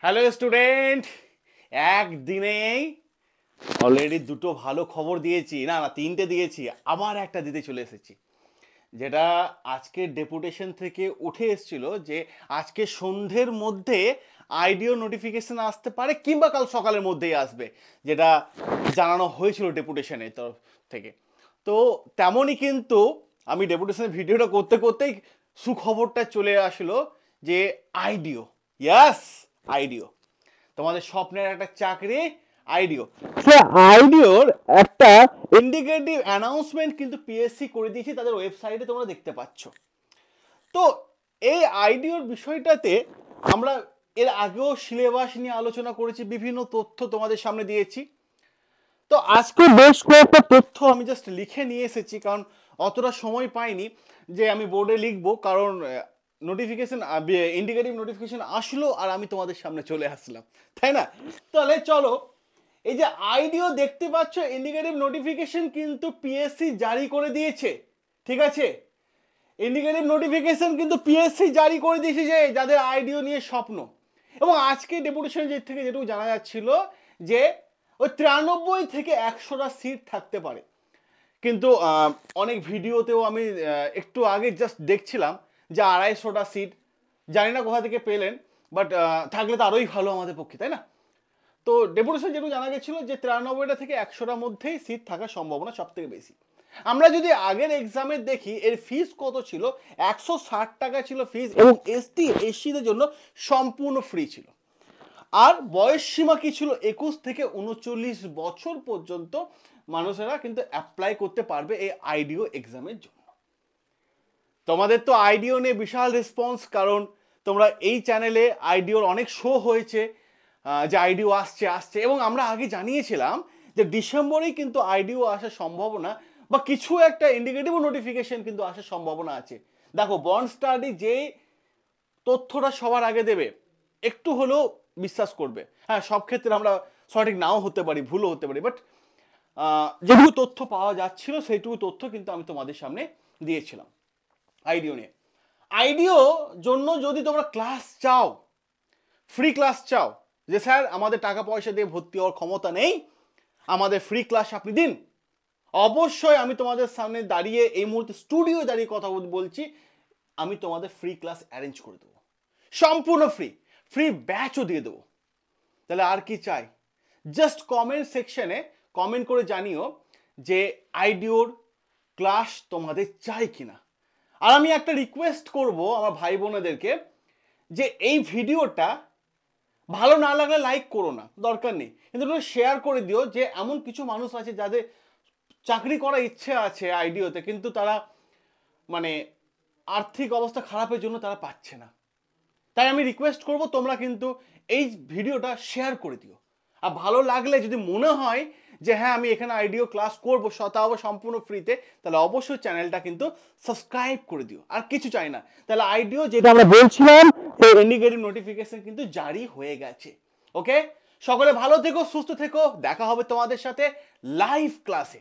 Hello student, একদিনেই already দুটো ভালো খবর দিয়েছি, না না তিনটে দিয়েছি, আবার একটা দিতে চলে এসেছি। যেটা আজকে ডেপুটেশন থেকে উঠে এসেছিল যে আজকে সন্ধ্যের মধ্যে আইডিও নোটিফিকেশন আসতে পারে কিংবা কাল সকালের মধ্যেই আসবে, যেটা জানানো হয়েছিল ডেপুটেশনের তরফ থেকে। তো তেমনই কিন্তু আমি ডেপুটেশনের ভিডিওটা করতে করতেই সুখবরটা চলে আসলো যে আইডিও, ইয়াস আইডিও, তোমাদের স্বপ্নের একটা চাকরি আইডিও। সে আইডিওর একটা ইন্ডিকেটিভ অ্যানাউন্সমেন্ট কিন্তু পিএসসি করে দিয়েছে তাদের ওয়েবসাইটে, তোমরা দেখতে পাচ্ছ। তো এই আইডিওর বিষয়টাতে আমরা এর আগেও সিলেবাস নিয়ে আলোচনা করেছি, বিভিন্ন তথ্য তোমাদের সামনে দিয়েছি। তো আজকে বেশ কয়েকটা তথ্য আমি জাস্ট লিখে নিয়ে এসেছি, কারণ অতটা সময় পাইনি যে আমি বোর্ডে লিখবো, কারণ নোটিফিকেশন ইন্ডিকেটিভ নোটিফিকেশন আসলো আর আমি তোমাদের সামনে চলে আসলাম, তাই না? তাহলে চলো, এই যে আইডিও দেখতে পাচ্ছ, ইন্ডিকেটিভ নোটিফিকেশন কিন্তু পিএসসি জারি করে দিয়েছে, ঠিক আছে? ইন্ডিকেটিভ নোটিফিকেশন কিন্তু পিএসসি জারি করে দিয়েছে যে যাদের আইডিও নিয়ে স্বপ্ন। এবং আজকে ডেপুটেশন থেকে যেটুকু জানা যাচ্ছিল যে ওই 93 থেকে 100টা সিট থাকতে পারে, কিন্তু অনেক ভিডিওতেও আমি একটু আগে জাস্ট দেখছিলাম যে 250টা সিট, জানি না কোথা থেকে পেলেন, বাট থাকলে তো আরোই ভালো আমাদের পক্ষে, তাই না? তো ডেপুটেশন যেটুকু জানা গেছিল যে 93টা থেকে 100টার মধ্যেই সিট থাকার সম্ভাবনা সব থেকে বেশি। আমরা যদি আগের এক্সামে দেখি, এর ফিস কত ছিল, 160 টাকা ছিল ফিস, এবং এসসিদের জন্য সম্পূর্ণ ফ্রি ছিল। আর বয়স সীমা কি ছিল, 21 থেকে 39 বছর পর্যন্ত মানুষেরা কিন্তু অ্যাপ্লাই করতে পারবে এই আইডিও এক্সামের জন্য। তোমাদের তো আইডিও নিয়ে বিশাল রেসপন্স, কারণ তোমরা এই চ্যানেলে আইডিওর অনেক শো হয়েছে যে আইডিও আসছে আসছে, এবং আমরা আগে জানিয়েছিলাম যে ডিসেম্বরেই কিন্তু আইডিও আসার সম্ভাবনা বা কিছু একটা ইন্ডিকেটিভ নোটিফিকেশন কিন্তু আসার সম্ভাবনা আছে। দেখো, বন্ড স্টাডি যে তথ্যটা সবার আগে দেবে একটু হলেও বিশ্বাস করবে। হ্যাঁ, সব ক্ষেত্রে আমরা সঠিক নাও হতে পারি, ভুলও হতে পারি, বাট যেটুকু তথ্য পাওয়া যাচ্ছিল সেইটুকু তথ্য কিন্তু আমি তোমাদের সামনে দিয়েছিলাম আইডিও নিয়ে। আইডিও জন্য যদি তোমরা ক্লাস চাও, ফ্রি ক্লাস চাও, যে স্যার আমাদের টাকা পয়সা দিয়ে ভর্তি হওয়ার ক্ষমতা নেই, আমাদের ফ্রি ক্লাস আপনি দিন, অবশ্যই আমি তোমাদের সামনে দাঁড়িয়ে এই মুহূর্তে স্টুডিও দাঁড়িয়ে কথা বলছি, আমি তোমাদের ফ্রি ক্লাস অ্যারেঞ্জ করে দেবো, সম্পূর্ণ ফ্রি, ফ্রি ব্যাচও দিয়ে দেবো। তাহলে আর কি চাই? জাস্ট কমেন্ট সেকশনে কমেন্ট করে জানিও যে আইডিওর ক্লাস তোমাদের চাই কিনা। আর আমি একটা রিকোয়েস্ট করব আমার ভাই বোনেদেরকে, যে এই ভিডিওটা ভালো না লাগলে লাইক করো না, দরকার নেই, কিন্তু শেয়ার করে দিও, যে এমন কিছু মানুষ আছে যাদের চাকরি করার ইচ্ছে আছে আইডিওতে, কিন্তু তারা মানে আর্থিক অবস্থা খারাপের জন্য তারা পাচ্ছে না। তাই আমি রিকোয়েস্ট করব তোমরা কিন্তু এই ভিডিওটা শেয়ার করে দিও। আর ভালো লাগলে যদি মনে হয় যে হ্যাঁ আমি এখানে আইডিও ক্লাস করবো সম্পূর্ণ ফ্রিতে, তাহলে অবশ্যই চ্যানেলটা কিন্তু সাবস্ক্রাইব করে দিও। আর কিছু চাই না, তাহলে আইডিও যেটা আমরা বলছিলাম সেই ইন্ডিকেটিভ নোটিফিকেশন কিন্তু জারি হয়ে গেছে। ওকে, সকলে ভালো থেকো, সুস্থ থেকো, দেখা হবে তোমাদের সাথে লাইভ ক্লাসে।